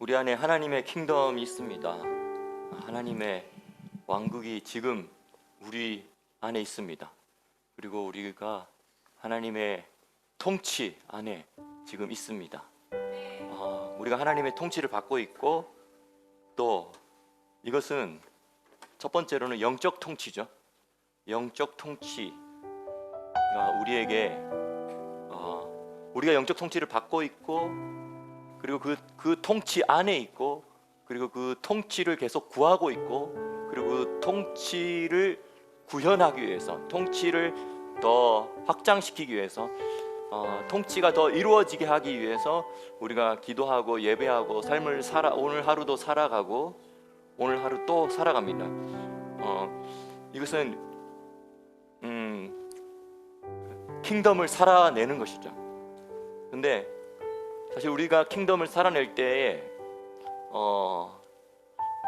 우리 안에 하나님의 킹덤이 있습니다. 하나님의 왕국이 지금 우리 안에 있습니다. 그리고 우리가 하나님의 통치 안에 지금 있습니다. 우리가 하나님의 통치를 받고 있고, 또 이것은 첫 번째로는 영적 통치죠. 영적 통치가 우리에게 우리가 영적 통치를 받고 있고, 그리고 그 통치 안에 있고, 그리고 그 통치를 계속 구하고 있고, 그리고 그 통치를 구현하기 위해서, 통치를 더 확장시키기 위해서, 통치가 더 이루어지게 하기 위해서 우리가 기도하고 예배하고 삶을 오늘 하루도 살아가고 오늘 하루 또 살아갑니다. 이것은 킹덤을 살아내는 것이죠. 근데 사실 우리가 킹덤을 살아낼 때에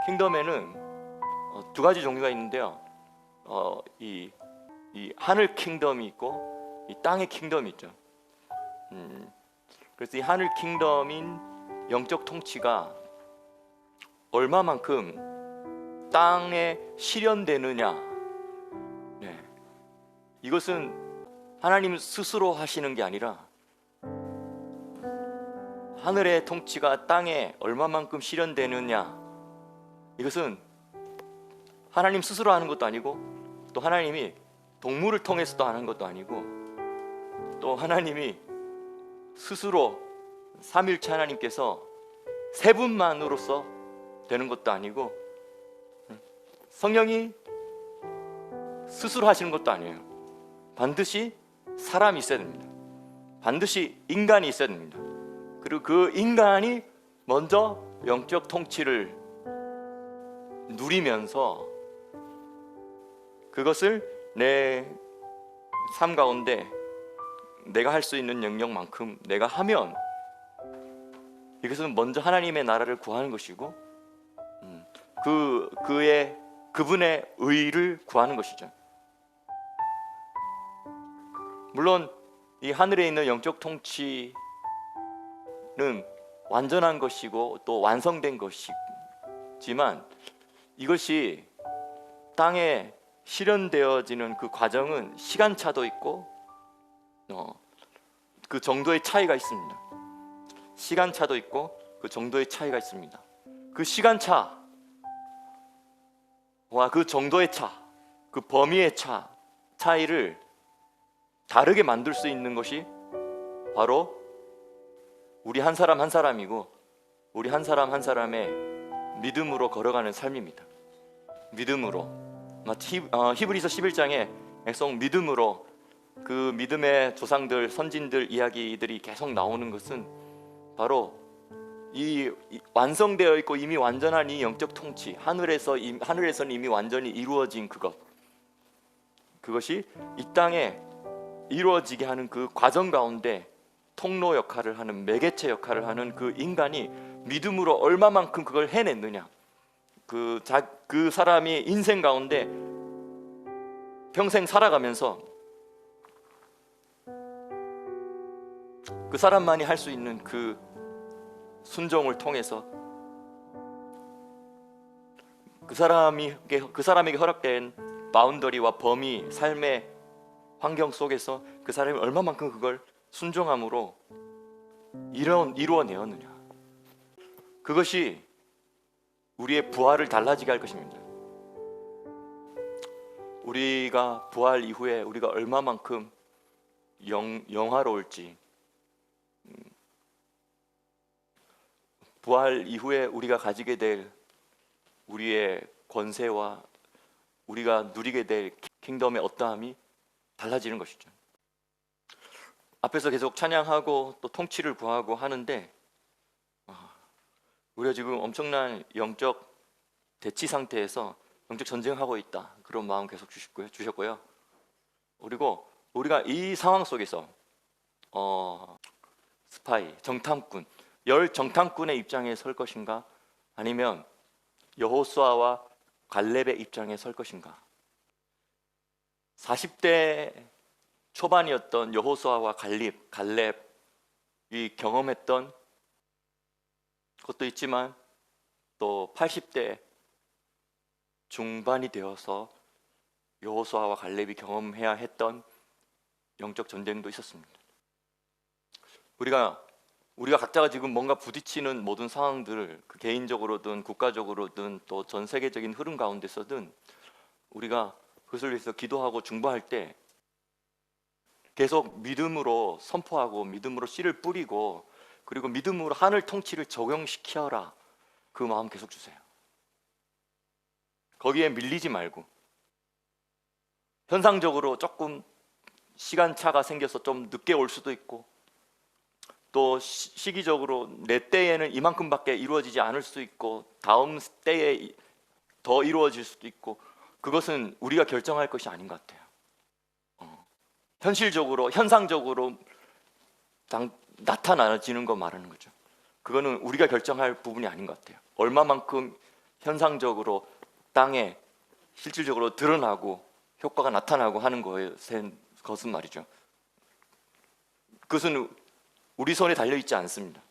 킹덤에는 두 가지 종류가 있는데요. 이 하늘 킹덤이 있고 이 땅의 킹덤이 있죠. 그래서 이 하늘 킹덤인 영적 통치가 얼마만큼 땅에 실현되느냐, 이것은 하나님 스스로 하시는 게 아니라 하늘의 통치가 땅에 얼마만큼 실현되느냐, 이것은 하나님 스스로 하는 것도 아니고, 또 하나님이 동물을 통해서도 하는 것도 아니고, 또 하나님이 스스로 삼위일체 하나님께서 세 분만으로서 되는 것도 아니고, 성령이 스스로 하시는 것도 아니에요. 반드시 사람이 있어야 됩니다. 반드시 인간이 있어야 됩니다. 그리고 그 인간이 먼저 영적 통치를 누리면서 그것을 내 삶 가운데 내가 할 수 있는 영역만큼 내가 하면, 이것은 먼저 하나님의 나라를 구하는 것이고, 그분의 의를 구하는 것이죠. 물론 이 하늘에 있는 영적 통치는 완전한 것이고 또 완성된 것이지만, 이것이 땅에 실현되어지는 그 과정은 시간차도 있고 그 정도의 차이가 있습니다. 시간차도 있고 그 정도의 차이가 있습니다. 그 시간차와 그 정도의 차, 그 범위의 차이를 다르게 만들 수 있는 것이 바로 우리 한 사람 한 사람이고, 우리 한 사람 한 사람의 믿음으로 걸어가는 삶입니다. 믿음으로. 히브리서 11장에 계속 믿음으로, 그 믿음의 조상들, 선진들 이야기들이 계속 나오는 것은 바로 이 완성되어 있고 이미 완전한 이 영적 통치, 하늘에서는 이미 완전히 이루어진 그것이 이 땅에 이루어지게 하는 그 과정 가운데 통로 역할을 하는, 매개체 역할을 하는 그 인간이 믿음으로 얼마만큼 그걸 해냈느냐, 그 사람이 인생 가운데 평생 살아가면서 그 사람만이 할 수 있는 그 순종을 통해서 그 사람에게 허락된 바운더리와 범위, 삶의 환경 속에서 그 사람이 얼마만큼 그걸 순종함으로 이루어내었느냐, 그것이 우리의 부활을 달라지게 할 것입니다. 우리가 부활 이후에 우리가 얼마만큼 영화로울지, 부활 이후에 우리가 가지게 될 우리의 권세와 우리가 누리게 될 킹덤의 어떠함이 달라지는 것이죠. 앞에서 계속 찬양하고 또 통치를 구하고 하는데, 우리가 지금 엄청난 영적 대치 상태에서 영적 전쟁하고 있다, 그런 마음 계속 주셨고요. 그리고 우리가 이 상황 속에서 스파이, 정탐꾼, 정탐꾼의 입장에 설 것인가, 아니면 여호수아와 갈렙의 입장에 설 것인가. 40대 초반이었던 여호수아와 갈렙이 경험했던 것도 있지만 또 80대 중반이 되어서 여호수아와 갈렙이 경험해야 했던 영적 전쟁도 있었습니다. 우리가 각자가 지금 뭔가 부딪히는 모든 상황들을 그 개인적으로든 국가적으로든 또 전 세계적인 흐름 가운데서든 우리가 그것을 위해서 기도하고 중보할 때 계속 믿음으로 선포하고 믿음으로 씨를 뿌리고 그리고 믿음으로 하늘 통치를 적용시켜라, 그 마음 계속 주세요. 거기에 밀리지 말고, 현상적으로 조금 시간차가 생겨서 좀 늦게 올 수도 있고 또 시기적으로 내 때에는 이만큼밖에 이루어지지 않을 수도 있고 다음 때에 더 이루어질 수도 있고, 그것은 우리가 결정할 것이 아닌 것 같아요. 현실적으로 현상적으로 나타나지는 거 말하는 거죠. 그거는 우리가 결정할 부분이 아닌 것 같아요. 얼마만큼 현상적으로 땅에 실질적으로 드러나고 효과가 나타나고 하는 것은 말이죠. 그것은 우리 손에 달려있지 않습니다.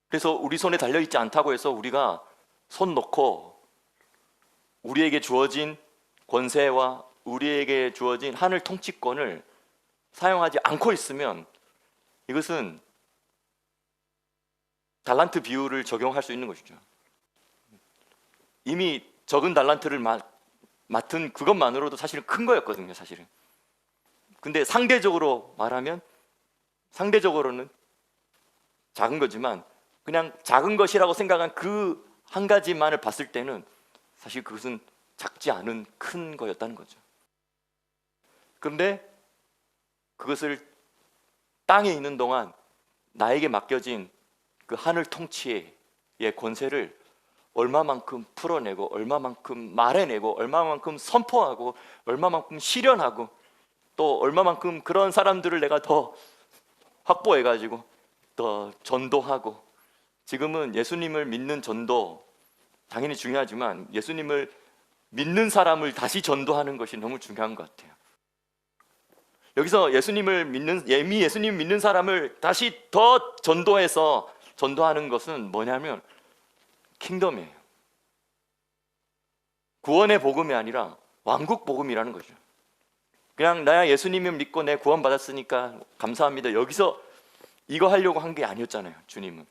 그래서 우리 손에 달려있지 않다고 해서 우리가 손 놓고 우리에게 주어진 권세와 우리에게 주어진 하늘 통치권을 사용하지 않고 있으면 이것은 달란트 비율을 적용할 수 있는 것이죠. 이미 적은 달란트를 맡은 그것만으로도 사실은 큰 거였거든요, 사실은. 근데 상대적으로 말하면 상대적으로는 작은 거지만 그냥 작은 것이라고 생각한 그 한 가지만을 봤을 때는 사실 그것은 작지 않은 큰 거였다는 거죠. 그런데 그것을 땅에 있는 동안 나에게 맡겨진 그 하늘 통치의 권세를 얼마만큼 풀어내고 얼마만큼 말해내고 얼마만큼 선포하고 얼마만큼 실현하고 또 얼마만큼 그런 사람들을 내가 더 확보해가지고 더 전도하고, 지금은 예수님을 믿는 전도 당연히 중요하지만 예수님을 믿는 사람을 다시 전도하는 것이 너무 중요한 것 같아요. 여기서 예수님을 믿는 사람을 다시 더 전도해서 전도하는 것은 뭐냐면 킹덤이에요. 구원의 복음이 아니라 왕국 복음이라는 거죠. 그냥 나야 예수님을 믿고 내 구원 받았으니까 감사합니다, 여기서 이거 하려고 한 게 아니었잖아요. 주님은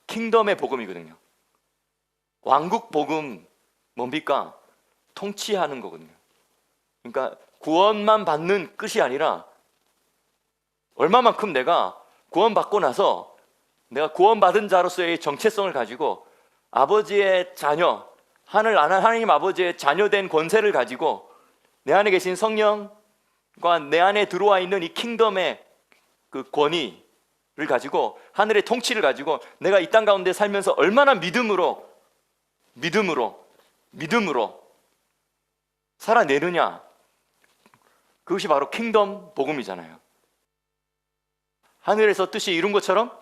킹덤의 복음이거든요. 왕국 복음 뭡니까? 통치하는 거거든요. 그러니까 구원만 받는 끝이 아니라 얼마만큼 내가 구원받고 나서 내가 구원받은 자로서의 정체성을 가지고 아버지의 자녀, 하나님 아버지의 자녀된 권세를 가지고 내 안에 계신 성령과 내 안에 들어와 있는 이 킹덤의 그 권위를 가지고 하늘의 통치를 가지고 내가 이 땅 가운데 살면서 얼마나 믿음으로 살아내느냐, 그것이 바로 킹덤 복음이잖아요. 하늘에서 뜻이 이룬 것처럼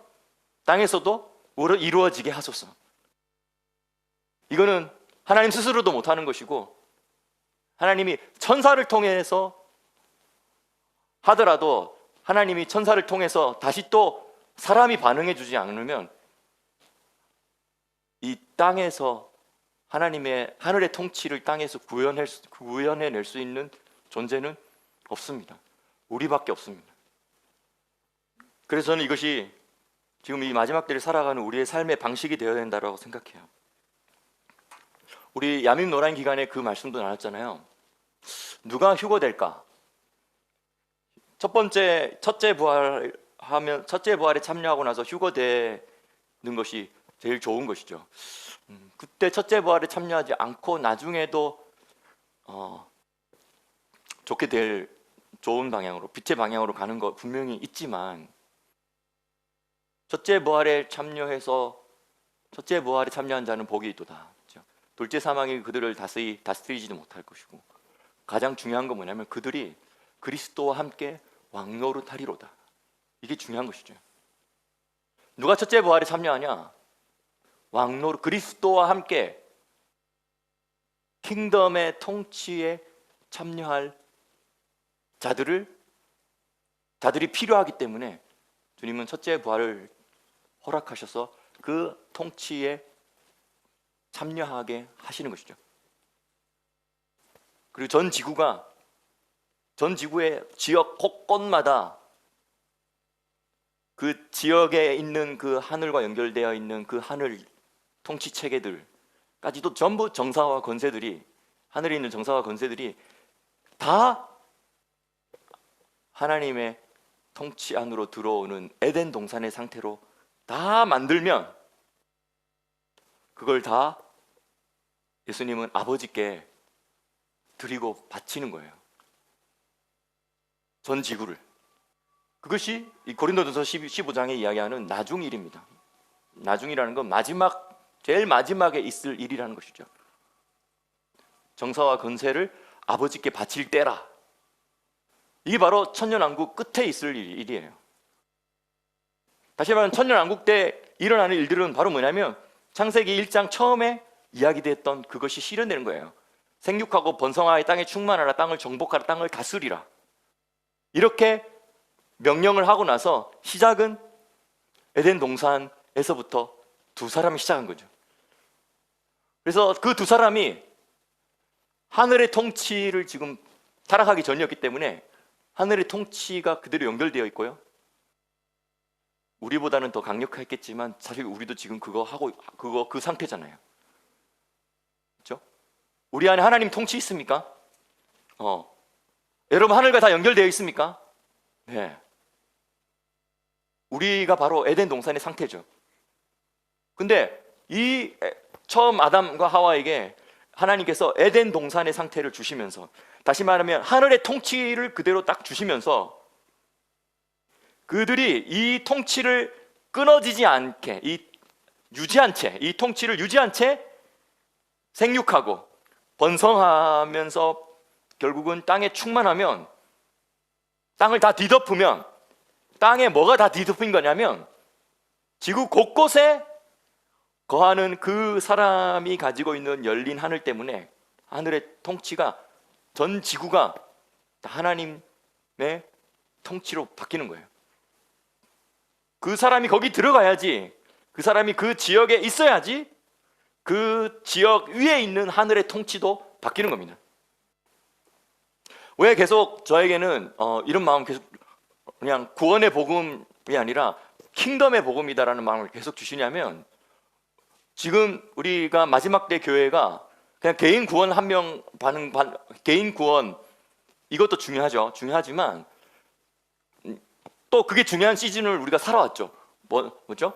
땅에서도 이루어지게 하소서. 이거는 하나님 스스로도 못하는 것이고 하나님이 천사를 통해서 하더라도 하나님이 천사를 통해서 다시 또 사람이 반응해 주지 않으면 이 땅에서 하나님의 하늘의 통치를 땅에서 구현해낼 수 있는 존재는 없습니다. 우리밖에 없습니다. 그래서 저는 이것이 지금 이 마지막 때를 살아가는 우리의 삶의 방식이 되어야 된다고 생각해요. 우리 야민 노란 기간에 그 말씀도 나눴잖아요. 누가 휴거될까? 첫째 부활에 참여하고 나서 휴거되는 것이 제일 좋은 것이죠. 그때 첫째 부활에 참여하지 않고 나중에도 좋게 될 좋은 방향으로, 빛의 방향으로 가는 거 분명히 있지만 첫째 부활에 참여한 자는 복이 있도다. 둘째 사망이 그들을 다스리지도 못할 것이고, 가장 중요한 건 뭐냐면 그들이 그리스도와 함께 왕노릇하리로다. 이게 중요한 것이죠. 누가 첫째 부활에 참여하냐? 그리스도와 함께 킹덤의 통치에 참여할 자들이 필요하기 때문에 주님은 첫째 부활을 허락하셔서 그 통치에 참여하게 하시는 것이죠. 그리고 전 지구의 지역 곳곳마다 그 지역에 있는 그 하늘과 연결되어 있는 그 하늘 통치 체계들까지도 전부 정사와 권세들이, 하늘에 있는 정사와 권세들이 다 하나님의 통치 안으로 들어오는 에덴 동산의 상태로 다 만들면, 그걸 다 예수님은 아버지께 드리고 바치는 거예요. 전 지구를. 그것이 이 고린도전서 15장에 이야기하는 나중일입니다. 나중이라는 건 제일 마지막에 있을 일이라는 것이죠. 정사와 권세를 아버지께 바칠 때라. 이게 바로 천년왕국 끝에 있을 일이에요. 다시 말하면 천년왕국 때 일어나는 일들은 바로 뭐냐면 창세기 1장 처음에 이야기됐던 그것이 실현되는 거예요. 생육하고 번성하여 땅에 충만하라, 땅을 정복하라, 땅을 다스리라. 이렇게 명령을 하고 나서 시작은 에덴 동산에서부터 두 사람이 시작한 거죠. 그래서 그 두 사람이 하늘의 통치를 지금 타락하기 전이었기 때문에 하늘의 통치가 그대로 연결되어 있고요. 우리보다는 더 강력했겠지만 사실 우리도 지금 그 상태잖아요. 그렇죠? 우리 안에 하나님 통치 있습니까? 여러분 하늘과 다 연결되어 있습니까? 네. 우리가 바로 에덴 동산의 상태죠. 근데 이 처음 아담과 하와에게 하나님께서 에덴 동산의 상태를 주시면서, 다시 말하면 하늘의 통치를 그대로 딱 주시면서 그들이 이 통치를 끊어지지 않게, 이 통치를 유지한 채 생육하고 번성하면서 결국은 땅에 충만하면, 땅을 다 뒤덮으면, 땅에 뭐가 다 뒤덮인 거냐면 지구 곳곳에 거하는 그 사람이 가지고 있는 열린 하늘 때문에 하늘의 통치가, 전 지구가 하나님의 통치로 바뀌는 거예요. 그 사람이 거기 들어가야지, 그 사람이 그 지역에 있어야지 그 지역 위에 있는 하늘의 통치도 바뀌는 겁니다. 왜 계속 저에게는 이런 마음 계속, 그냥 구원의 복음이 아니라 킹덤의 복음이다라는 마음을 계속 주시냐면, 지금 우리가 마지막 때 교회가 그냥 개인 구원 한 명 개인 구원, 이것도 중요하죠. 중요하지만 또 그게 중요한 시즌을 우리가 살아왔죠. 뭐죠?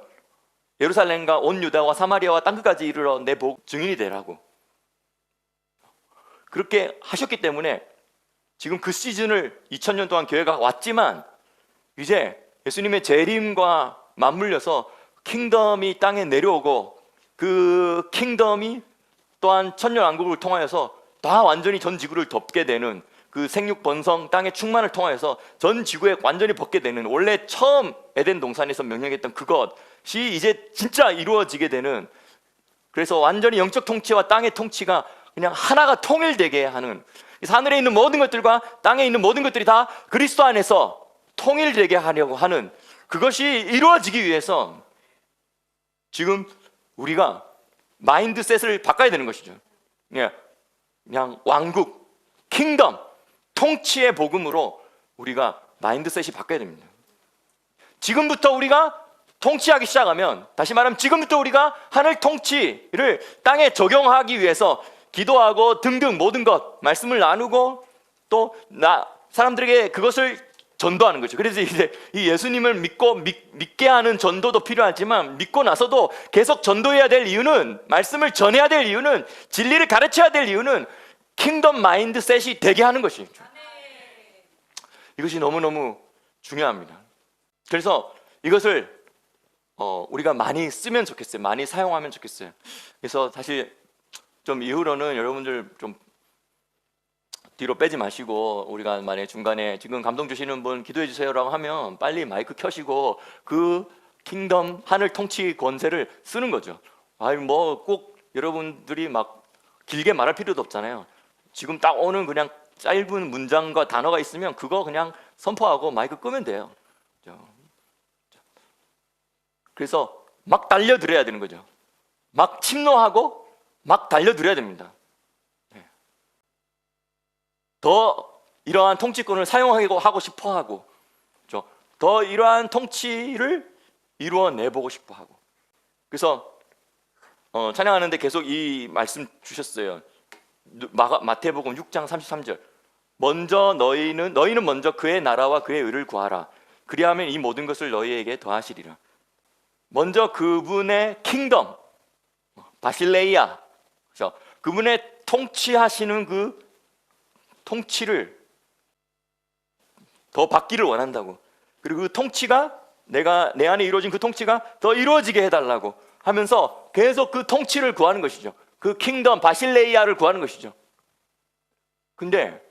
예루살렘과 온 유다와 사마리아와 땅끝까지 이르러 내 복 증인이 되라고 그렇게 하셨기 때문에 지금 그 시즌을 2000년 동안 교회가 왔지만, 이제 예수님의 재림과 맞물려서 킹덤이 땅에 내려오고, 그 킹덤이 또한 천년왕국을 통하여서 다 완전히 전 지구를 덮게 되는, 그 생육 번성 땅의 충만을 통하여서 전 지구에 완전히 벗게 되는, 원래 처음 에덴 동산에서 명령했던 그것이 이제 진짜 이루어지게 되는, 그래서 완전히 영적 통치와 땅의 통치가 그냥 하나가 통일되게 하는, 하늘에 있는 모든 것들과 땅에 있는 모든 것들이 다 그리스도 안에서 통일되게 하려고 하는, 그것이 이루어지기 위해서 지금 우리가 마인드셋을 바꿔야 되는 것이죠. 그냥 왕국, 킹덤, 통치의 복음으로 우리가 마인드셋이 바뀌어야 됩니다. 지금부터 우리가 통치하기 시작하면, 다시 말하면 지금부터 우리가 하늘 통치를 땅에 적용하기 위해서 기도하고 등등 모든 것, 말씀을 나누고 또 사람들에게 그것을 전도하는 거죠. 그래서 이제 이 예수님을 믿게 하는 전도도 필요하지만, 믿고 나서도 계속 전도해야 될 이유는, 말씀을 전해야 될 이유는, 진리를 가르쳐야 될 이유는 킹덤 마인드셋이 되게 하는 것이죠. 이것이 너무너무 중요합니다. 그래서 이것을 우리가 많이 쓰면 좋겠어요. 많이 사용하면 좋겠어요. 그래서 사실 좀 이후로는 여러분들 좀 뒤로 빼지 마시고, 우리가 만약에 중간에 지금 감동 주시는 분 기도해 주세요라고 하면 빨리 마이크 켜시고 그 킹덤 하늘 통치 권세를 쓰는 거죠. 뭐 꼭 여러분들이 막 길게 말할 필요도 없잖아요. 지금 딱 오는 그냥 짧은 문장과 단어가 있으면 그거 그냥 선포하고 마이크 끄면 돼요. 그래서 막 달려들어야 되는 거죠. 막 침노하고 막 달려들어야 됩니다. 더 이러한 통치권을 사용하고 싶어하고, 그렇죠? 더 이러한 통치를 이루어내보고 싶어하고. 그래서 찬양하는데 계속 이 말씀 주셨어요. 마태복음 6장 33절. 먼저 너희는 먼저 그의 나라와 그의 의를 구하라. 그리하면 이 모든 것을 너희에게 더하시리라. 먼저 그분의 킹덤, 바실레이아, 그렇죠? 그분의 통치하시는 그 통치를 더 받기를 원한다고. 그리고 그 통치가 내 안에 이루어진 그 통치가 더 이루어지게 해달라고 하면서 계속 그 통치를 구하는 것이죠. 그 킹덤 바실레이아를 구하는 것이죠. 근데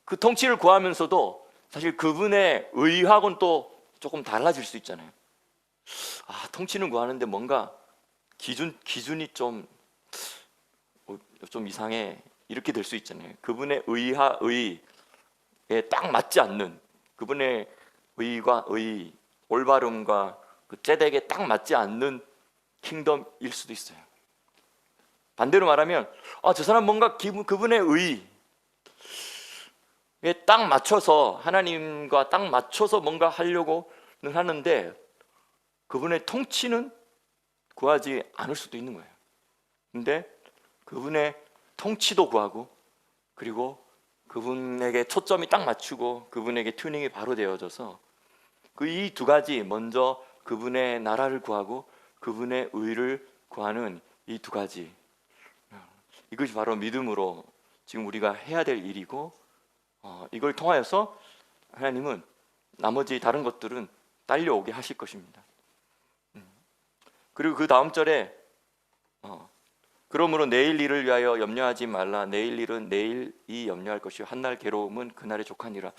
그 통치를 구하면서도 사실 그분의 의하고는 또 조금 달라질 수 있잖아요. 통치는 구하는데 뭔가 기준이 좀 이상해, 이렇게 될 수 있잖아요. 그분의 의에 딱 맞지 않는, 그분의 의와 올바름과 그 제덱에 딱 맞지 않는 킹덤일 수도 있어요. 반대로 말하면 저 사람 뭔가 그분의 의에 딱 맞춰서, 하나님과 딱 맞춰서 뭔가 하려고는 하는데 그분의 통치는 구하지 않을 수도 있는 거예요. 근데 그분의 통치도 구하고, 그리고 그분에게 초점이 딱 맞추고 그분에게 튜닝이 바로 되어져서 그 이 두 가지, 먼저 그분의 나라를 구하고 그분의 의를 구하는 이 두 가지, 이것이 바로 믿음으로 지금 우리가 해야 될 일이고, 이걸 통하여서 하나님은 나머지 다른 것들은 딸려오게 하실 것입니다. 그리고 그 다음 절에 그러므로 내일 일을 위하여 염려하지 말라. 내일 일은 내일이 염려할 것이요 한날 괴로움은 그날의 족하니라.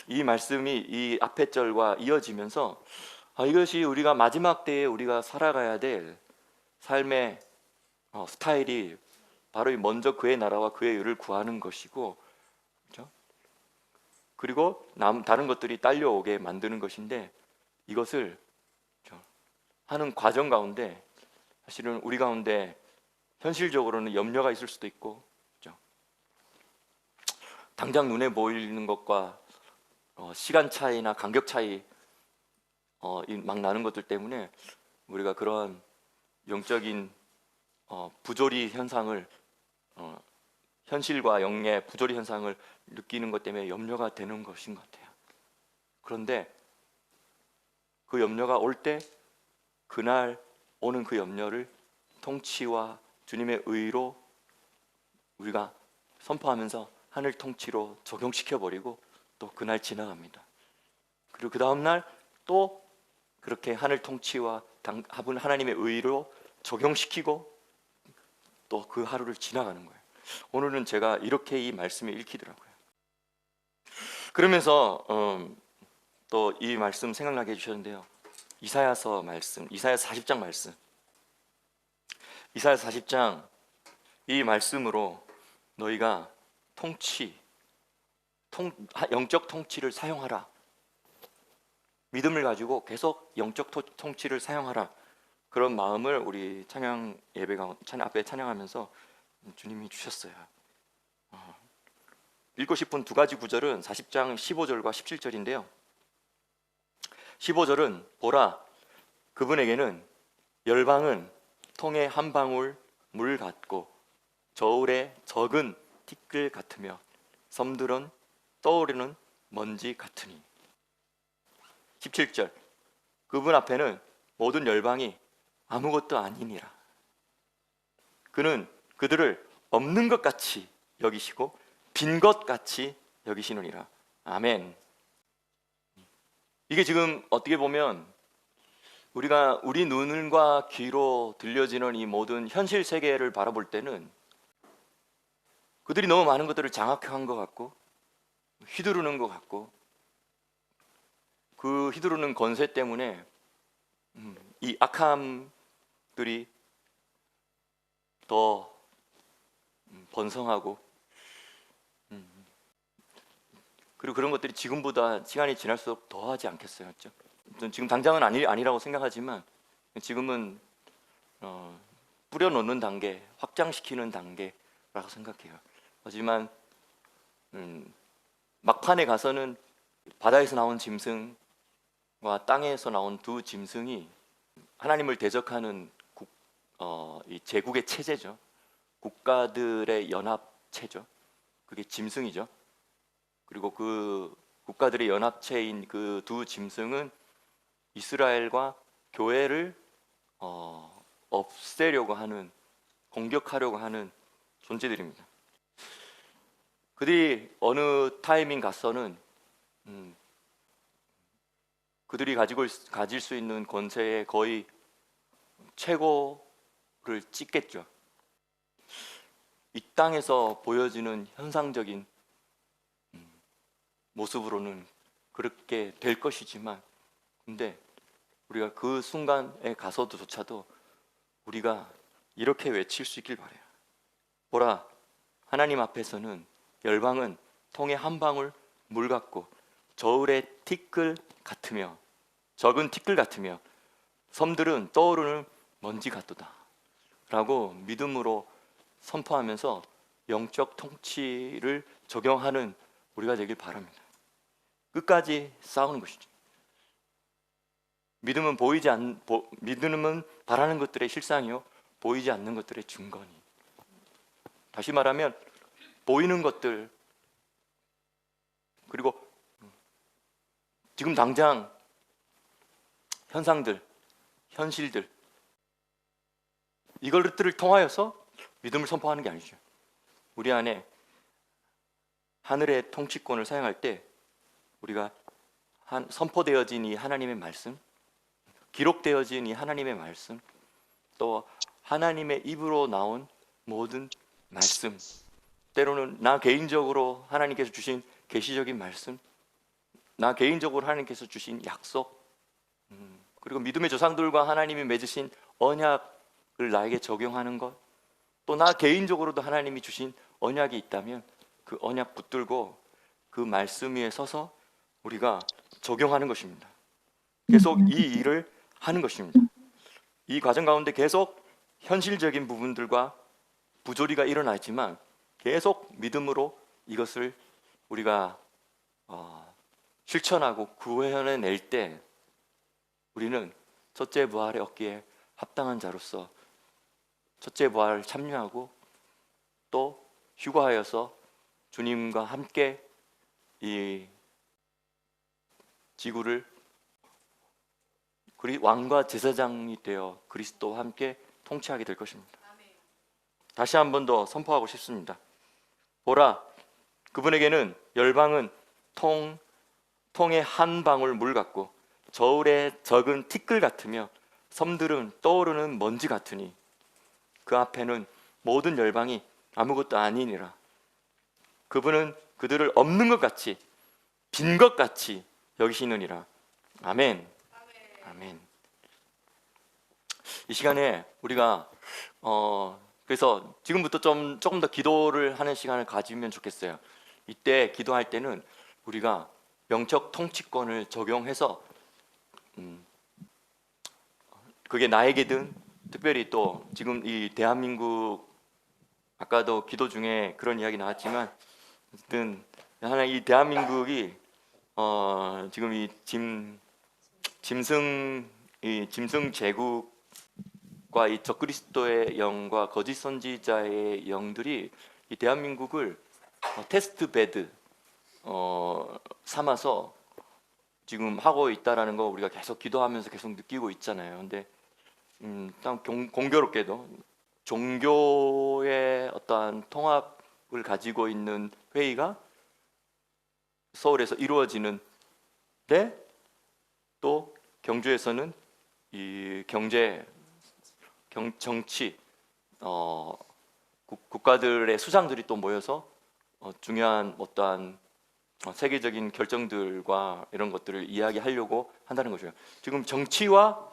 이 말씀이 이 앞에 절과 이어지면서 이것이 우리가 마지막 때에 우리가 살아가야 될 삶의 스타일이 바로 먼저 그의 나라와 그의 의를 구하는 것이고, 그렇죠? 그리고 다른 것들이 딸려오게 만드는 것인데, 이것을 하는 과정 가운데 사실은 우리 가운데 현실적으로는 염려가 있을 수도 있고, 그렇죠? 당장 눈에 보이는 것과 시간 차이나 간격 차이 막 나는 것들 때문에 우리가 그런 영적인 부조리 현상을, 현실과 영의 부조리 현상을 느끼는 것 때문에 염려가 되는 것인 것 같아요. 그런데 그 염려가 올 때 그날 오는 그 염려를 통치와 주님의 의로 우리가 선포하면서 하늘 통치로 적용시켜버리고 또 그날 지나갑니다. 그리고 그 다음날 또 그렇게 하늘 통치와 하나님의 의로 적용시키고 또 그 하루를 지나가는 거예요. 오늘은 제가 이렇게 이 말씀을 읽히더라고요. 그러면서 또 이 말씀 생각나게 해주셨는데요. 이사야서 말씀, 이사야서 40장 말씀, 이사야서 40장 이 말씀으로 너희가 영적 통치를 사용하라. 믿음을 가지고 계속 영적 통치를 사용하라. 그런 마음을 우리 찬양 예배가 앞에 찬양하면서 주님이 주셨어요. 읽고 싶은 두 가지 구절은 40장 15절과 17절인데요. 15절은 보라, 그분에게는 열방은 통에 한 방울 물 같고 저울에 적은 티끌 같으며 섬들은 떠오르는 먼지 같으니. 17절, 그분 앞에는 모든 열방이 아무것도 아니니라. 그는 그들을 없는 것 같이 여기시고 빈 것 같이 여기시느니라. 아멘. 이게 지금 어떻게 보면 우리가 우리 눈과 귀로 들려지는 이 모든 현실 세계를 바라볼 때는 그들이 너무 많은 것들을 장악한 것 같고 휘두르는 것 같고, 그 휘두르는 권세 때문에 이 악함들이 더 번성하고, 그리고 그런 것들이 지금보다 시간이 지날수록 더하지 않겠어요? 그렇죠? 지금 당장은 아니라고 생각하지만 지금은 뿌려놓는 단계, 확장시키는 단계라고 생각해요. 하지만 막판에 가서는 바다에서 나온 짐승과 땅에서 나온 두 짐승이 하나님을 대적하는 이 제국의 체제죠. 국가들의 연합체죠. 그게 짐승이죠. 그리고 그 국가들의 연합체인 그 두 짐승은 이스라엘과 교회를 없애려고 하는, 공격하려고 하는 존재들입니다. 그들이 어느 타이밍 가서는 그들이 가질 수 있는 권세의 거의 최고를 찍겠죠. 이 땅에서 보여지는 현상적인 모습으로는 그렇게 될 것이지만, 근데 우리가 그 순간에 가서조차도 우리가 이렇게 외칠 수 있길 바라요. 보라, 하나님 앞에서는 열방은 통에 한 방울 물 같고 저울의 티끌 같으며, 적은 티끌 같으며, 섬들은 떠오르는 먼지 같도다 라고 믿음으로 선포하면서 영적 통치를 적용하는 우리가 되길 바랍니다. 끝까지 싸우는 것이죠. 믿음은 믿음은 바라는 것들의 실상이요, 보이지 않는 것들의 증거니. 다시 말하면 보이는 것들, 그리고 지금 당장 현상들, 현실들, 이것들을 통하여서 믿음을 선포하는 게 아니죠. 우리 안에 하늘의 통치권을 사용할 때 우리가 선포되어진 이 하나님의 말씀, 기록되어진 이 하나님의 말씀, 또 하나님의 입으로 나온 모든 말씀, 때로는 나 개인적으로 하나님께서 주신 계시적인 말씀, 나 개인적으로 하나님께서 주신 약속, 그리고 믿음의 조상들과 하나님이 맺으신 언약을 나에게 적용하는 것, 또 나 개인적으로도 하나님이 주신 언약이 있다면 그 언약 붙들고 그 말씀 위에 서서 우리가 적용하는 것입니다. 계속 이 일을 하는 것입니다. 이 과정 가운데 계속 현실적인 부분들과 부조리가 일어나지만 계속 믿음으로 이것을 우리가 실천하고 구해낼 때 우리는 첫째 부활의 얻기에 합당한 자로서 첫째 부활을 참여하고 또 휴거하여서 주님과 함께 이 지구를 왕과 제사장이 되어 그리스도와 함께 통치하게 될 것입니다. 다시 한 번 더 선포하고 싶습니다. 보라, 그분에게는 열방은 통에 한 방울 물 같고 저울의 적은 티끌 같으며 섬들은 떠오르는 먼지 같으니 그 앞에는 모든 열방이 아무것도 아니니라. 그분은 그들을 없는 것 같이 빈 것 같이 여기시느니라. 아멘. 아멘. 이 시간에 우리가 그래서 지금부터 조금 더 기도를 하는 시간을 가지면 좋겠어요. 이때 기도할 때는 우리가 영적 통치권을 적용해서 그게 나에게든 특별히 또 지금 이 대한민국, 아까도 기도 중에 그런 이야기 나왔지만 어쨌든 하나 이 대한민국이 지금 이 짐승 제국과 이 적그리스도의 영과 거짓 선지자의 영들이 이 대한민국을 테스트 베드 삼아서 지금 하고 있다라는 거 우리가 계속 기도하면서 계속 느끼고 있잖아요. 근데 참 공교롭게도 종교의 어떠한 통합을 가지고 있는 회의가 서울에서 이루어지는데 또 경주에서는 이 정치 국가들의 수장들이 또 모여서 중요한 어떠한 세계적인 결정들과 이런 것들을 이야기하려고 한다는 거죠. 지금 정치와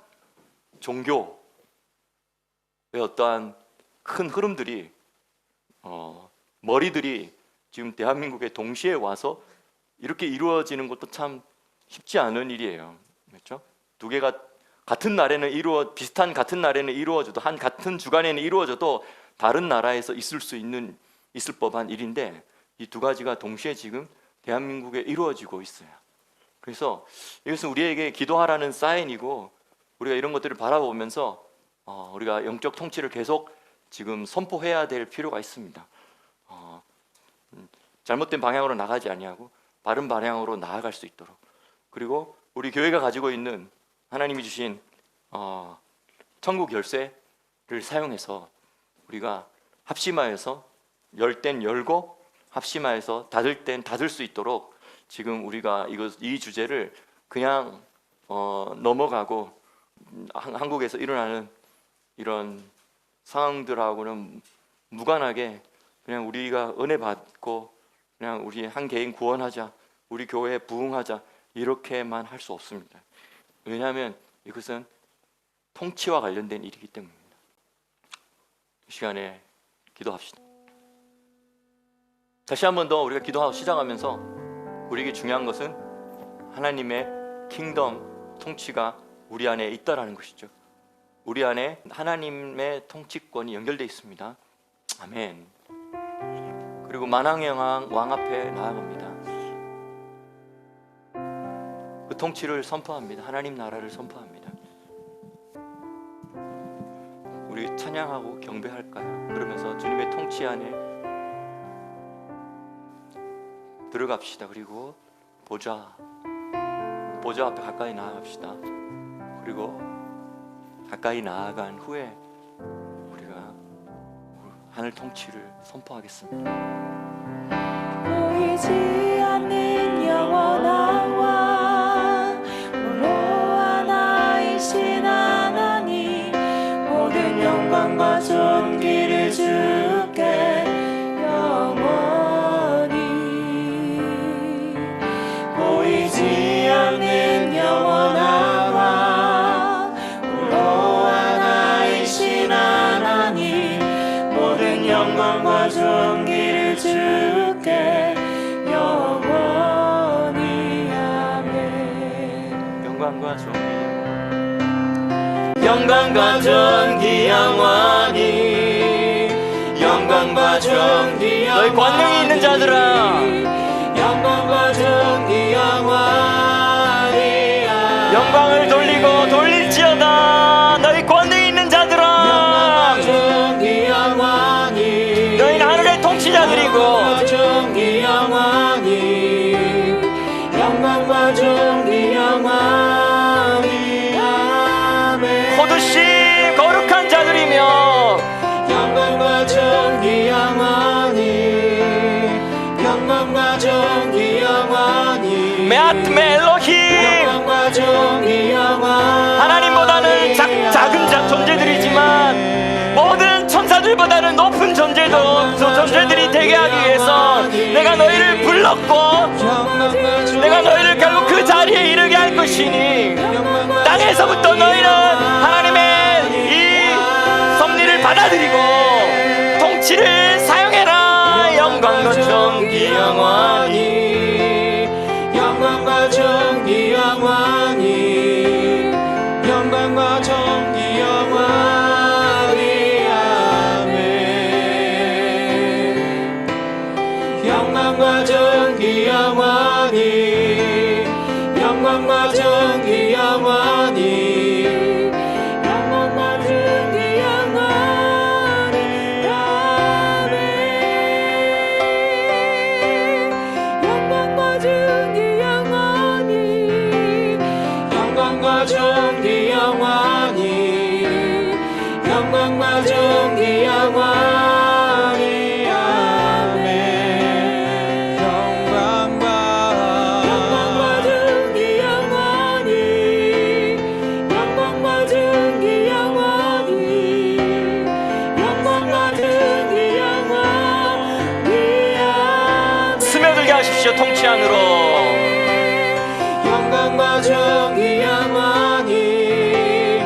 종교의 어떠한 큰 흐름들이 머리들이 지금 대한민국에 동시에 와서 이렇게 이루어지는 것도 참 쉽지 않은 일이에요. 그렇죠? 두 개가 같은 날에는 비슷한 같은 날에는 이루어져도, 한 같은 주간에는 이루어져도 다른 나라에서 있을 법한 일인데, 이 두 가지가 동시에 지금 대한민국에 이루어지고 있어요. 그래서 이것은 우리에게 기도하라는 사인이고, 우리가 이런 것들을 바라보면서 우리가 영적 통치를 계속 지금 선포해야 될 필요가 있습니다. 잘못된 방향으로 나가지 아니하고 바른 방향으로 나아갈 수 있도록, 그리고 우리 교회가 가지고 있는 하나님이 주신 천국 열쇠를 사용해서 우리가 합심하여서 열 땐 열고 합심하여서 닫을 땐 닫을 수 있도록, 지금 우리가 이 주제를 그냥 넘어가고 한국에서 일어나는 이런 상황들하고는 무관하게 그냥 우리가 은혜 받고 그냥 우리 한 개인 구원하자, 우리 교회에 부흥하자, 이렇게만 할 수 없습니다. 왜냐하면 이것은 통치와 관련된 일이기 때문입니다. 이 시간에 기도합시다. 다시 한 번 더 우리가 기도하고 시작하면서 우리에게 중요한 것은 하나님의 킹덤 통치가 우리 안에 있다라는 것이죠. 우리 안에 하나님의 통치권이 연결되어 있습니다. 아멘. 그리고 만왕의 왕 앞에 나아갑니다. 그 통치를 선포합니다. 하나님 나라를 선포합니다. 우리 찬양하고 경배할까요? 그러면서 주님의 통치 안에 들어갑시다. 그리고 보좌 앞에 가까이 나아갑시다. 그리고 가까이 나아간 후에 우리가 하늘 통치를 선포하겠습니다. 보이지 않는 영원한 왕, 홀로 하나이신 하나님, 모든 영광과 존귀를 주께 영원히. 보이지 않는 영원한 왕, 홀로 하나이신 하나님, 모든 영광과 존귀를 주께 영원히. 아멘. 영광과 존귀, 영광과 존귀 영원히, 영광과 존귀 영원히. 너희 권능이 있는 자들아, 영광과 존귀 영원히. 영광을 돌리고 돌릴지어다. 너희 권능이 있는 자들아, 영광과 존귀 영원히. 너희는 하늘의 통치자들이고, 영광과 존귀 영원히. 영광과 존귀 영원히. 아멘. 거두심 거룩한 자들이며, 영광과 존귀 영원히. 영광과 존귀 영원히. 메아트 멜로힘, 영광과 존귀 영원히. 하나님보다는 작은 존재들이지만 모든 천사들보다는 높은 존재들이 되게 하기 위해서 내가 너희를 불렀고, 내가 너희를 결국 그 자리에 이르게 할 것이니, 땅에서부터 너희는 하나님의 이 섭리를 받아들이고 통치를 사용해라. 영광과 존귀 영원히, 영광과 존귀 영원히. 영광과 존귀 영원히. 아멘. 영광과 존귀 영원히. 영광과 존귀 영원히. 영광과 존귀 영원히. 아멘. 영광과 존귀 영원히. 영광과 존귀 영원히. 영광과 존귀 영원히. 아멘. 영광과 존귀 영원히. 영광과 존귀 영원히. 영광과 존귀 영원히. 아멘. 스며들게 하십시오. 통치 안으로. 영광과 존귀 영원히.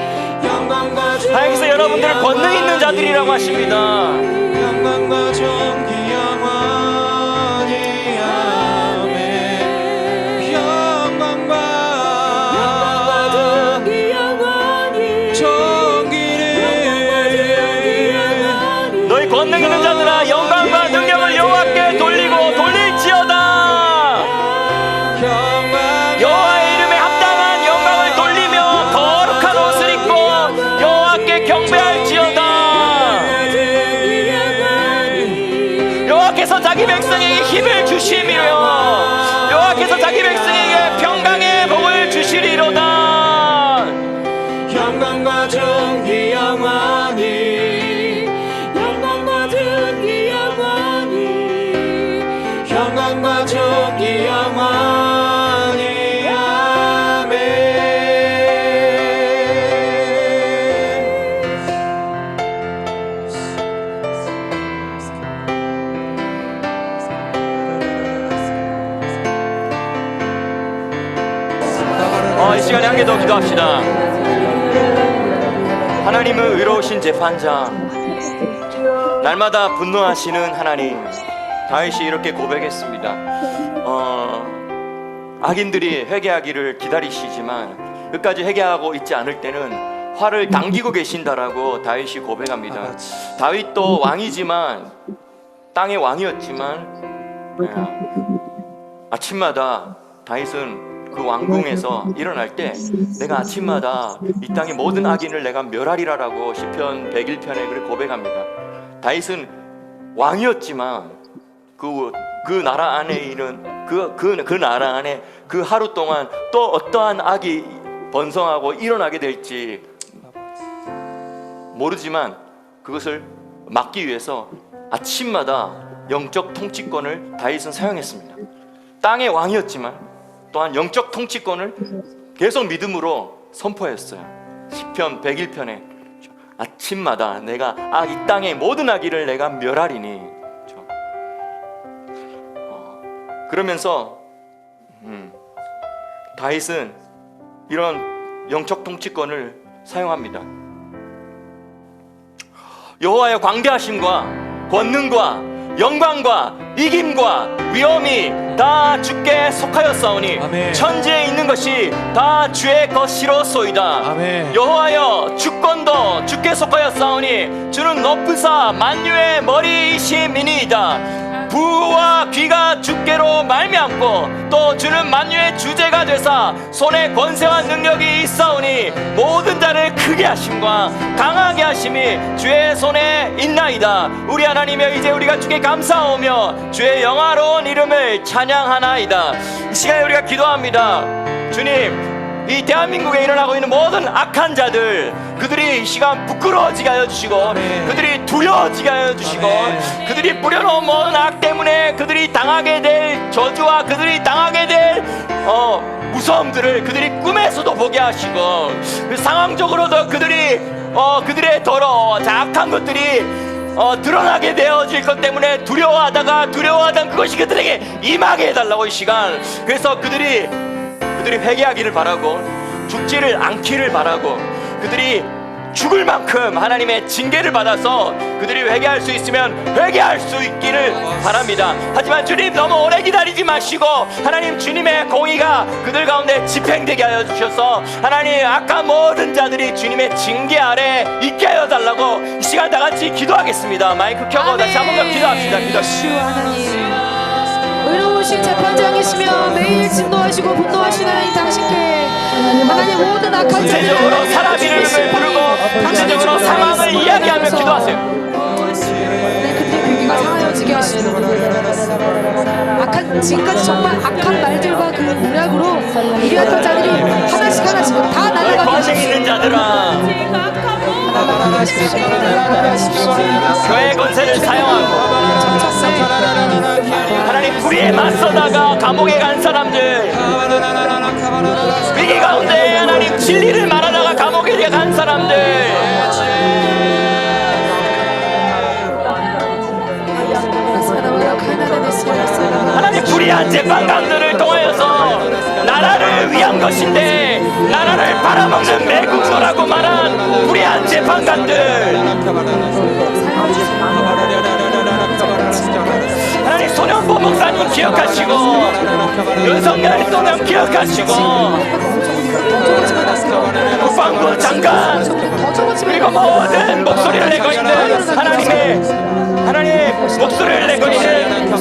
영광과 존귀 하나님께서 여러분들을 권능 있는 자들이라고 하십니다. 영광과 존귀 영원히. 아멘. 영광과 존귀 영원히. 권능 있는 자들아 영광과 능력을 여호와께 돌리고 돌릴지어다. 여호와의 이름에 합당한 영광을 돌리며 거룩한 옷을 입고 여호와께 경배할지어다. 여호와께서 자기 백성에게 힘을 주심이요 여호와께서 자기 백성에게 평강의 복을 주시리로다. 영광과 존귀 영원히 영광과 존귀 영원히 영광과 존귀 영원히 아멘. 이 시간에 한 개 더 기도합시다. 하나님은 의로우신 재판자, 날마다 분노하시는 하나님. 다윗이 이렇게 고백했습니다. 악인들이 회개하기를 기다리시지만 끝까지 회개하고 있지 않을 때는 화를 당기고 계신다라고 다윗이 고백합니다. 다윗도 왕이지만 땅의 왕이었지만 아침마다 다윗은 그 왕궁에서 일어날 때 내가 아침마다 이 땅의 모든 악인을 내가 멸하리라라고 시편 101편에 그렇게 고백합니다. 다윗은 왕이었지만 그 나라 안에 있는 그 나라 안에 그 하루 동안 또 어떠한 악이 번성하고 일어나게 될지 모르지만 그것을 막기 위해서 아침마다 영적 통치권을 다윗은 사용했습니다. 땅의 왕이었지만 또한 영적 통치권을 계속 믿음으로 선포했어요. 시편 101편에 아침마다 내가 이 땅의 모든 악의를 내가 멸하리니. 그러면서 다윗은 이런 영적 통치권을 사용합니다. 여호와의 광대하심과 권능과 영광과 이김과 위엄이 다 주께 속하였사오니 아멘. 천지에 있는 것이 다 주의 것이로소이다. 아멘. 여호와여 주권도 주께 속하였사오니 주는 높으사 만유의 머리이심이니이다. 부와 귀가 주께로 말미암고 또 주는 만유의 주제가 되사 손에 권세와 능력이 있사오니 모든 자를 크게 하심과 강하게 하심이 주의 손에 있나이다. 우리 하나님여 이제 우리가 주께 감사하오며 주의 영화로운 이름을 찬양하나이다. 이 시간에 우리가 기도합니다. 주님, 이 대한민국에 일어나고 있는 모든 악한 자들, 그들이 이 시간 부끄러워지게 하여 주시고 아멘. 그들이 두려워지게 하여 주시고 아멘. 그들이 뿌려놓은 모든 악 때문에 그들이 당하게 될 저주와 그들이 당하게 될 무서움들을 그들이 꿈에서도 보게 하시고 그 상황적으로도 그들의 더러워 악한 것들이 드러나게 되어질 것 때문에 두려워하던 그것이 그들에게 임하게 해달라고 이 시간. 그래서 그들이 회개하기를 바라고 죽지를 않기를 바라고 그들이 죽을 만큼 하나님의 징계를 받아서 그들이 회개할 수 있으면 회개할 수 있기를 바랍니다. 하지만 주님 너무 오래 기다리지 마시고 하나님 주님의 공의가 그들 가운데 집행되게 하여 주셔서 하나님 악한 모든 자들이 주님의 징계 아래 있게 하여 달라고 이 시간 다 같이 기도하겠습니다. 마이크 켜고 다시 한 번 더 기도합시다. 기도하시오. 하나님 의로우신 재판장이시며 매일 진노하시고 분노하신 하나님 당신께 하나님 모든 악한 구체적으로 사람 이름을 부르고 구체적으로 상황을 이야기하며 기도하세요. 그들의 귀가 상하여지게 하시고 지금까지 정말 악한 말들과 그 모략으로 이리왔던 자들이 하나씩 다 날아가게 권세 있는 자들아 교회의 권세를 사용하고 하나님 불의에 맞서다가 감옥에 간 사람들, 위기 가운데 하나님 진리를 말하다가 감옥에 간 사람들, 하나님 불의한 재판관들을 통하여서 나라를 위한 것인데 나라를 팔아먹는 매국노라고 말한 불의한 재판관들, 하나님 손현보 목사님 기억하시고 윤석열 대통령 기억하시고 국방부 장관 그리고 모든 목소리를 내고 있는 하나님의 하나님 목소리를 내거리는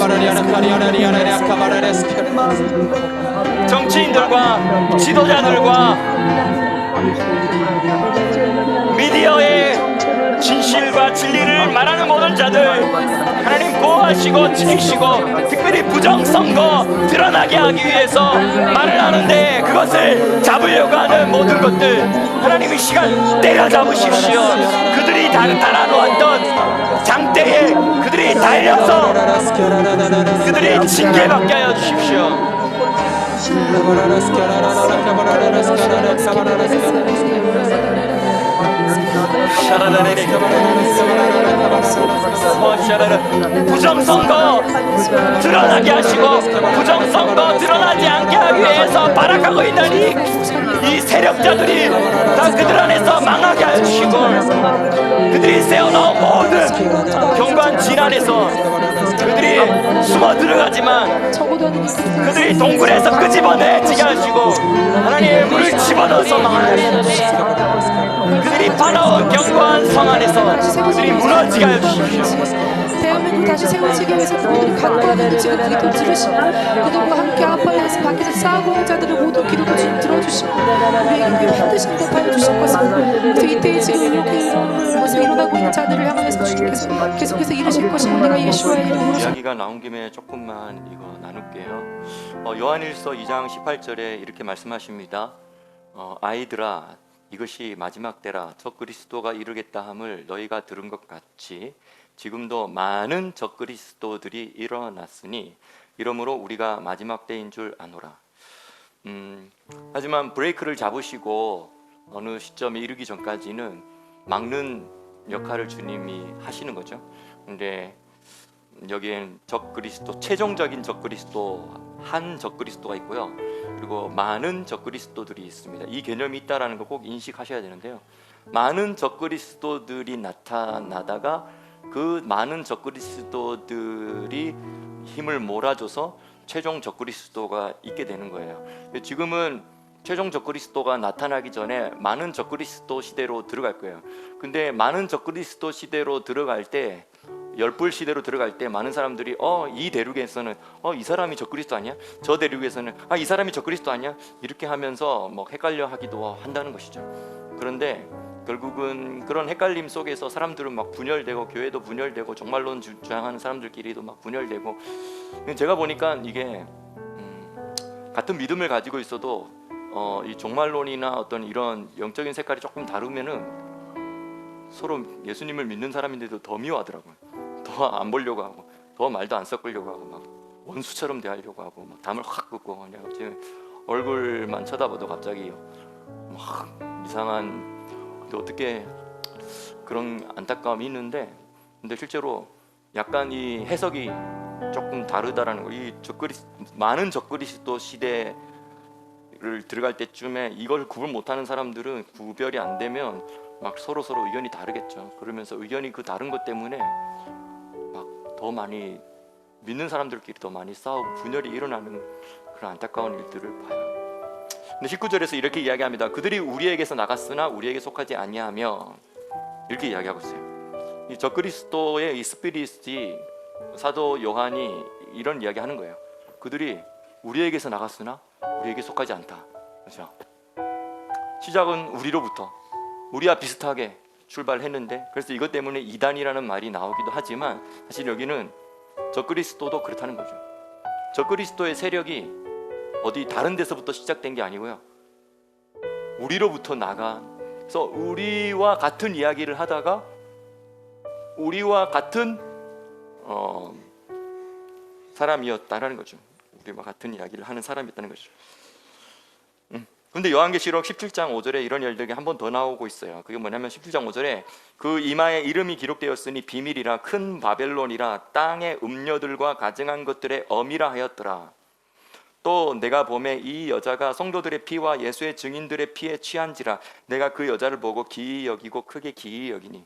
정치인들과 지도자들과 미디어의 진실과 진리를 말하는 모든 자들 하나님 보호하시고 지키시고 특별히 부정선거 드러나게 하기 위해서 말을 하는데 그것을 잡으려고 하는 모든 것들 하나님 이 시간 때려잡으십시오. 그들이 달아놓았던 장대에 그들이 달려서 그들이 징계받게 하여 주십시오. 부정선거 드러나게 하시고 부정선거 드러나지 않게 하기 위해서 발악하고 있는 이 세력자들이 다 그들 안에서 망하게 하시고 그들이 세워놓은 모든 경관 진안에서 그들이 숨어 들어가지만 그들이 동굴에서 끄집어내지게 하시고 하나님 물을 집어넣어서 망하게 하시고 그들이 파나온 견고한 성 안에서 그들이 무너지게 하여 주십시오. 대한민국 다시 세워지기 위해서 그들이 간구하는 지금 기도 들으시고 그들과 함께 아파해서 밖에서 싸우고 있는 자들을 모두 기도도 좀 들어주시고 우리에게 반드시 응답하여 주실 것을 이때에 지금 이렇게 일어나고 있는 자들을 향해서 주님께서 계속해서 이루실 것을 내가 예수와의 이름으로 이야기가 나온 김에 조금만 이거 나눌게요. 요한일서 2장 18절에 이렇게 말씀하십니다. 아이들아 이것이 마지막 때라 적그리스도가 이르겠다 함을 너희가 들은 것 같이 지금도 많은 적그리스도들이 일어났으니 이러므로 우리가 마지막 때인 줄 아노라. 하지만 브레이크를 잡으시고 어느 시점에 이르기 전까지는 막는 역할을 주님이 하시는 거죠. 근데 여기엔 적그리스도, 최종적인 적그리스도, 한 적그리스도가 있고요. 그리고 많은 적그리스도들이 있습니다. 이 개념이 있다라는 거 꼭 인식하셔야 되는데요. 많은 적그리스도들이 나타나다가 그 많은 적그리스도들이 힘을 몰아줘서 최종 적그리스도가 있게 되는 거예요. 지금은 최종 적그리스도가 나타나기 전에 많은 적그리스도 시대로 들어갈 거예요. 근데 많은 적그리스도 시대로 들어갈 때 열불 시대로 들어갈 때 많은 사람들이 이 대륙에서는 이 사람이 적그리스도 아니야? 저 대륙에서는 이 사람이 적그리스도 아니야? 이렇게 하면서 뭐 헷갈려 하기도 한다는 것이죠. 그런데 결국은 그런 헷갈림 속에서 사람들은 막 분열되고 교회도 분열되고 종말론 주장하는 사람들끼리도 막 분열되고 제가 보니까 이게 같은 믿음을 가지고 있어도 이 종말론이나 어떤 이런 영적인 색깔이 조금 다르면은 서로 예수님을 믿는 사람인데도 더 미워하더라고요. 더 안 보려고 하고 더 말도 안 섞으려고 하고 막 원수처럼 대하려고 하고 막 담을 확 긋고 그냥 제 얼굴만 쳐다봐도 갑자기 막 이상한 어떻게 그런 안타까움이 있는데 근데 실제로 약간 이 해석이 조금 다르다라는 거. 이 많은 적그리스도 시대를 들어갈 때쯤에 이걸 구분 못하는 사람들은 구별이 안 되면 막 서로 의견이 다르겠죠. 그러면서 의견이 그 다른 것 때문에 막 더 많이 믿는 사람들끼리 더 많이 싸우고 분열이 일어나는 그런 안타까운 일들을 봐요. 근데 19절에서 이렇게 이야기합니다. 그들이 우리에게서 나갔으나 우리에게 속하지 아니하며 이렇게 이야기하고 있어요. 이 적그리스도의 이 스피릿이 사도 요한이 이런 이야기하는 거예요. 그들이 우리에게서 나갔으나 우리에게 속하지 않다. 그렇죠? 시작은 우리로부터 우리와 비슷하게 출발했는데 그래서 이것 때문에 이단이라는 말이 나오기도 하지만 사실 여기는 적그리스도도 그렇다는 거죠. 적그리스도의 세력이 어디 다른 데서부터 시작된 게 아니고요. 우리로부터 그래서 우리와 같은 이야기를 하다가 우리와 같은 사람이었다라는 거죠. 우리와 같은 이야기를 하는 사람이었다는 거죠. 근데 요한계시록 17장 5절에 이런 일들이 한 번 더 나오고 있어요. 그게 뭐냐면 17장 5절에 그 이마에 이름이 기록되었으니 비밀이라 큰 바벨론이라 땅의 음녀들과 가증한 것들의 엄이라 하였더라. 또 내가 보매 이 여자가 성도들의 피와 예수의 증인들의 피에 취한지라 내가 그 여자를 보고 기이 여기고 크게 기이 여기니.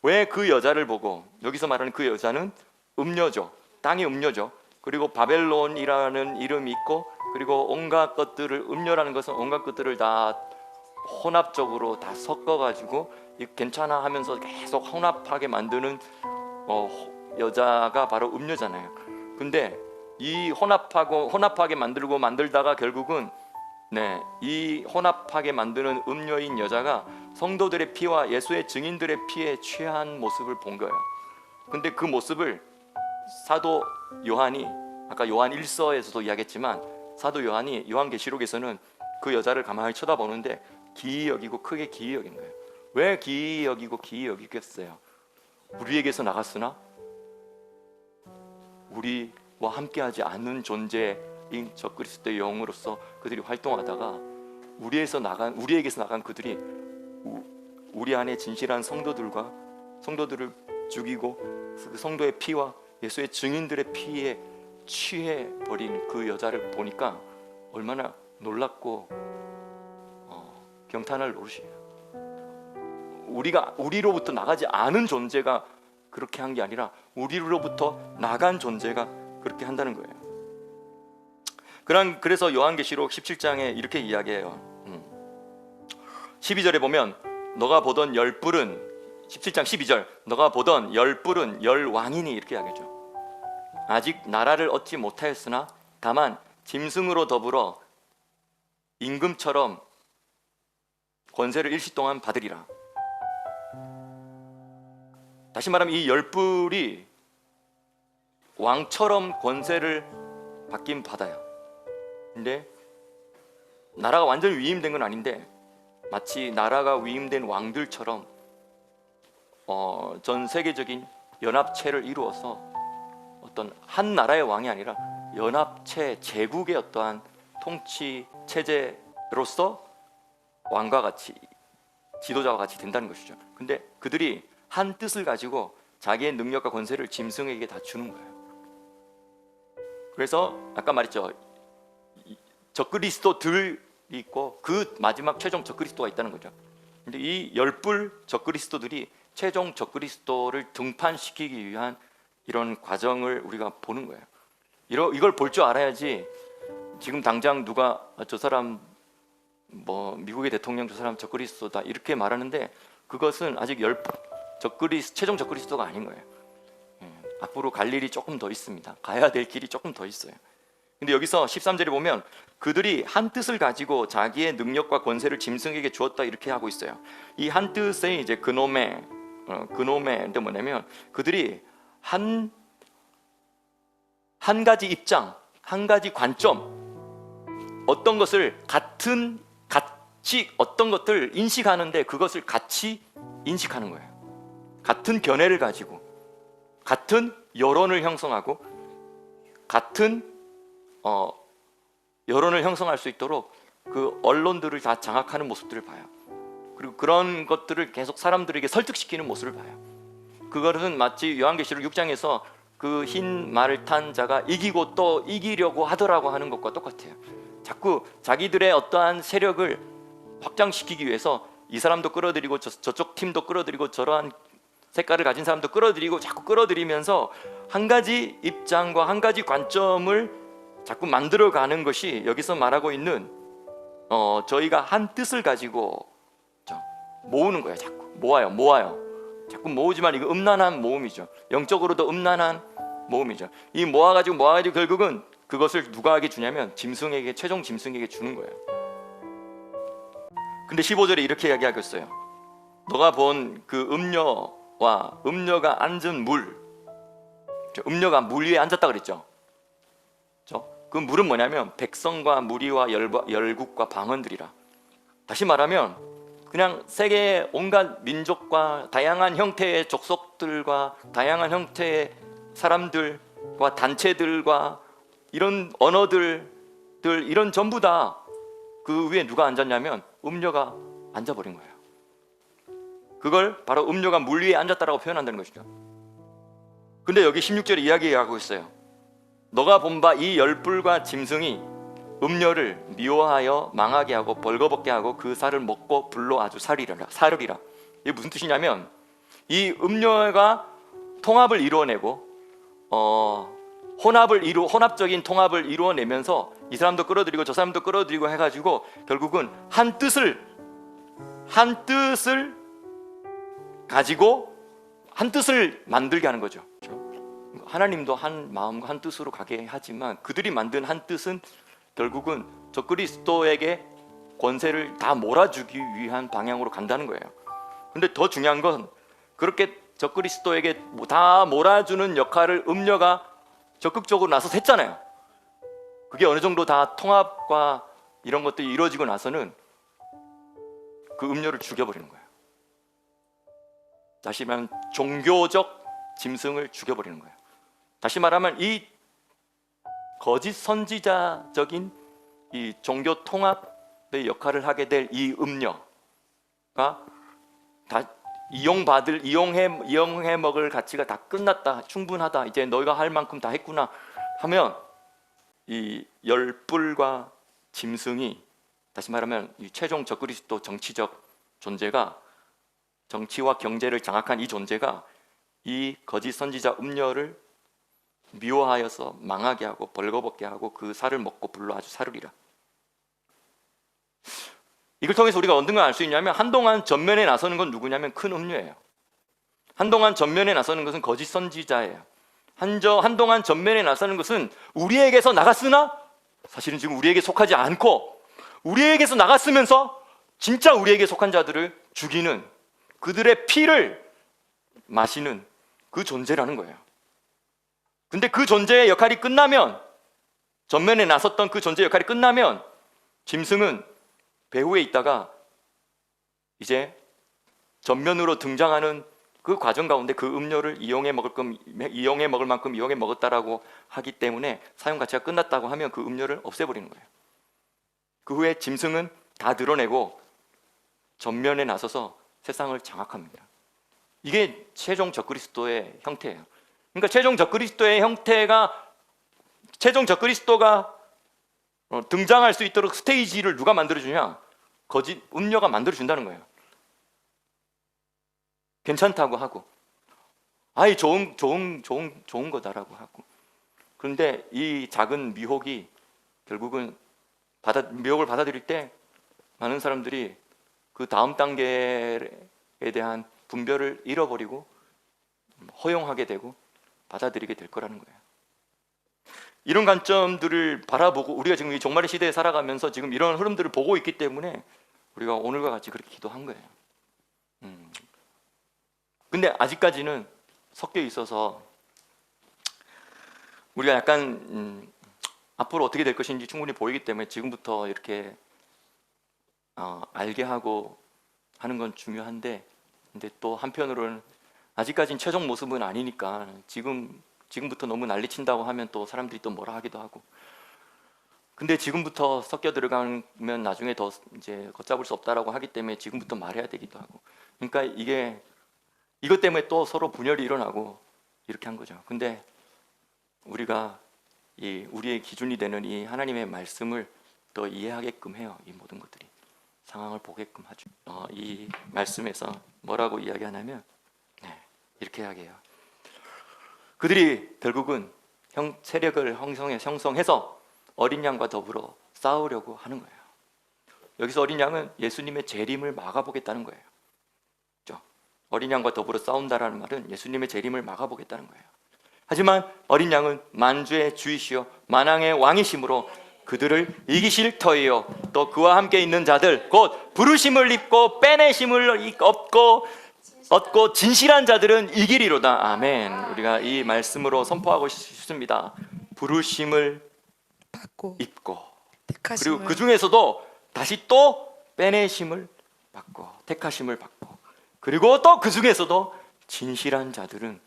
왜 그 여자를 보고? 여기서 말하는 그 여자는 음녀죠. 땅의 음녀죠. 그리고 바벨론이라는 이름이 있고 그리고 온갖 것들을 음료라는 것은 온갖 것들을 다 혼합적으로 다 섞어가지고 괜찮아 하면서 계속 혼합하게 만드는 여자가 바로 음녀잖아요. 근데 이 혼합하게 만들다가 결국은 이 혼합하게 만드는 음녀인 여자가 성도들의 피와 예수의 증인들의 피에 취한 모습을 본 거예요. 근데 그 모습을 사도 요한이 아까 요한 1서에서도 이야기했지만 사도 요한이 요한계시록에서는 그 여자를 가만히 쳐다보는데 기이 여기고 크게 기이 여긴 거예요. 왜 기이 여기고 기이 여기겠어요? 우리에게서 나갔으나 우리와 함께하지 않는 존재인 적그리스도의 영으로서 그들이 활동하다가 우리에게서 나간 그들이 우리 안에 진실한 성도들을 죽이고 그 성도의 피와 예수의 증인들의 피에 취해버린 그 여자를 보니까 얼마나 놀랍고 경탄할 노릇이에요. 우리로부터 나가지 않은 존재가 그렇게 한 게 아니라 우리로부터 나간 존재가 그렇게 한다는 거예요. 그래서 요한계시록 17장에 이렇게 이야기해요. 12절에 보면 너가 보던 열뿔은 17장 12절 너가 보던 열뿔은 열왕이니 이렇게 이야기하죠. 아직 나라를 얻지 못하였으나 다만 짐승으로 더불어 임금처럼 권세를 일시 동안 받으리라. 다시 말하면 이 열뿔이 왕처럼 권세를 받긴 받아요. 근데 나라가 완전히 위임된 건 아닌데 마치 나라가 위임된 왕들처럼 전 세계적인 연합체를 이루어서 어떤 한 나라의 왕이 아니라 연합체 제국의 어떠한 통치 체제로서 왕과 같이 지도자와 같이 된다는 것이죠. 근데 그들이 한 뜻을 가지고 자기의 능력과 권세를 짐승에게 다 주는 거예요. 그래서 아까 말했죠. 적그리스도들이 있고 그 마지막 최종 적그리스도가 있다는 거죠. 근데 이 열불 적그리스도들이 최종 적그리스도를 등판시키기 위한 이런 과정을 우리가 보는 거예요. 이걸 볼 줄 알아야지 지금 당장 누가 저 사람 미국의 대통령 저 사람 적그리스도다 이렇게 말하는데 그것은 아직 최종 적그리스도가 아닌 거예요. 앞으로 갈 일이 조금 더 있습니다. 가야 될 길이 조금 더 있어요. 근데 여기서 13절에 보면 그들이 한 뜻을 가지고 자기의 능력과 권세를 짐승에게 주었다 이렇게 하고 있어요. 이 한 뜻의 이제 그노메인데 뭐냐면 그들이 한 가지 입장, 한 가지 관점, 어떤 것을 같이 어떤 것들 인식하는데 그것을 같이 인식하는 거예요. 같은 견해를 가지고 같은 여론을 형성하고 같은 여론을 형성할 수 있도록 그 언론들을 다 장악하는 모습들을 봐요. 그리고 그런 것들을 계속 사람들에게 설득시키는 모습을 봐요. 그것은 마치 요한계시록 6장에서 그 흰 말을 탄 자가 이기고 또 이기려고 하더라고 하는 것과 똑같아요. 자꾸 자기들의 어떠한 세력을 확장시키기 위해서 이 사람도 끌어들이고 저쪽 팀도 끌어들이고 저러한 색깔을 가진 사람도 끌어들이고 자꾸 끌어들이면서 한 가지 입장과 한 가지 관점을 자꾸 만들어가는 것이 여기서 말하고 있는 저희가 한 뜻을 가지고 모으는 거예요. 자꾸 모아요. 자꾸 모으지만 이거 음란한 모음이죠. 영적으로도 음란한 모음이죠. 이 모아가지고 결국은 그것을 누가에게 주냐면 최종 짐승에게 주는 거예요. 근데 15절에 이렇게 이야기하고 있어요. 너가 본 그 음녀와 음녀가 앉은 음녀가 물 위에 앉았다 그랬죠. 그 물은 뭐냐면 백성과 무리와 열국과 방언들이라. 다시 말하면 그냥 세계의 온갖 민족과 다양한 형태의 족속들과 다양한 형태의 사람들과 단체들과 이런 언어들 이런 전부 다 그 위에 누가 앉았냐면 음녀가 앉아버린 거예요. 그걸 바로 음녀가 물 위에 앉았다라고 표현한다는 것이죠. 근데 여기 16절에 이야기하고 있어요. 너가 본 바 이 열불과 짐승이 음녀를 미워하여 망하게 하고 벌거벗게 하고 그 살을 먹고 불로 아주 사르리라. 이게 무슨 뜻이냐면 이 음녀가 통합을 이루어내고 혼합적인 통합을 이루어내면서 이 사람도 끌어들이고 저 사람도 끌어들이고 해가지고 결국은 한 뜻을 가지고 한 뜻을 만들게 하는 거죠. 하나님도 한 마음과 한 뜻으로 가게 하지만 그들이 만든 한 뜻은 결국은 적그리스도에게 권세를 다 몰아주기 위한 방향으로 간다는 거예요. 근데 더 중요한 건 그렇게 적그리스도에게 다 몰아주는 역할을 음녀가 적극적으로 나서서 했잖아요. 그게 어느 정도 다 통합과 이런 것들이 이루어지고 나서는 그 음녀를 죽여버리는 거예요. 다시 말하면 종교적 짐승을 죽여버리는 거예요. 다시 말하면 이 거짓 선지자적인 이 종교 통합의 역할을 하게 될 이 음녀가 다 이용해 먹을 가치가 다 끝났다, 충분하다, 이제 너희가 할 만큼 다 했구나 하면 이 열불과 짐승이, 다시 말하면 이 최종 적그리스도 정치적 존재가, 정치와 경제를 장악한 이 존재가 이 거짓 선지자 음녀를 미워하여서 망하게 하고 벌거벗게 하고 그 살을 먹고 불로 아주 사르리라. 이걸 통해서 우리가 어떤 걸 알 수 있냐면 한동안 전면에 나서는 건 누구냐면 큰 음녀예요. 한동안 전면에 나서는 것은 거짓 선지자예요. 한동안 전면에 나서는 것은 우리에게서 나갔으나 사실은 지금 우리에게 속하지 않고 우리에게서 나갔으면서 진짜 우리에게 속한 자들을 죽이는, 그들의 피를 마시는 그 존재라는 거예요. 근데 그 존재의 역할이 끝나면, 전면에 나섰던 그 존재의 역할이 끝나면 짐승은 배후에 있다가 이제 전면으로 등장하는 그 과정 가운데 그 음료를 이용해 먹을 만큼 이용해 먹었다라고 하기 때문에 사용 가치가 끝났다고 하면 그 음료를 없애버리는 거예요. 그 후에 짐승은 다 드러내고 전면에 나서서 세상을 장악합니다. 이게 최종 적그리스도의 형태예요. 그러니까 최종 적그리스도가 등장할 수 있도록 스테이지를 누가 만들어주냐? 거짓 음녀가 만들어준다는 거예요. 괜찮다고 하고, 아이 좋은 거다라고 하고. 그런데 이 작은 미혹이 결국은 미혹을 받아들일 때 많은 사람들이 그 다음 단계에 대한 분별을 잃어버리고 허용하게 되고 받아들이게 될 거라는 거예요. 이런 관점들을 바라보고 우리가 지금 이 종말의 시대에 살아가면서 지금 이런 흐름들을 보고 있기 때문에 우리가 오늘과 같이 그렇게 기도한 거예요. 근데 아직까지는 섞여 있어서 우리가 약간 앞으로 어떻게 될 것인지 충분히 보이기 때문에 지금부터 이렇게 알게 하고 하는 건 중요한데, 근데 또 한편으로는 아직까지는 최종 모습은 아니니까 지금부터 너무 난리친다고 하면 또 사람들이 또 뭐라 하기도 하고, 근데 지금부터 섞여 들어가면 나중에 더 이제 걷잡을 수 없다라고 하기 때문에 지금부터 말해야 되기도 하고, 그러니까 이것 때문에 또 서로 분열이 일어나고 이렇게 한 거죠. 근데 우리가 우리의 기준이 되는 이 하나님의 말씀을 더 이해하게끔 해요. 이 모든 것들이 상황을 보게끔 하죠. 이 말씀에서 뭐라고 이야기하냐면 이렇게 이야기해요. 그들이 결국은 세력을 형성해서 어린 양과 더불어 싸우려고 하는 거예요. 여기서 어린 양은 예수님의 재림을 막아보겠다는 거예요. 그렇죠? 어린 양과 더불어 싸운다라는 말은 예수님의 재림을 막아보겠다는 거예요. 하지만 어린 양은 만주의 주이시요 만왕의 왕이심으로 그들을 이기실 터이요 또 그와 함께 있는 자들 곧 부르심을 입고 빼내심을 얻고 진실한 자들은 이기리로다. 아멘. 우리가 이 말씀으로 선포하고 싶습니다. 부르심을 받고 입고 택하심을, 그리고 그 중에서도 다시 또 빼내심을 받고 택하심을 받고, 그리고 또 그 중에서도 진실한 자들은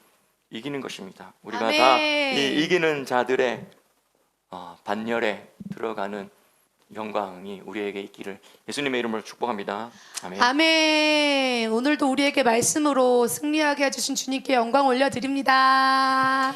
이기는 것입니다. 우리가 아멘. 다 이 이기는 자들의 반열에 들어가는 영광이 우리에게 있기를 예수님의 이름으로 축복합니다. 아멘. 아멘. 오늘도 우리에게 말씀으로 승리하게 해주신 주님께 영광 올려드립니다.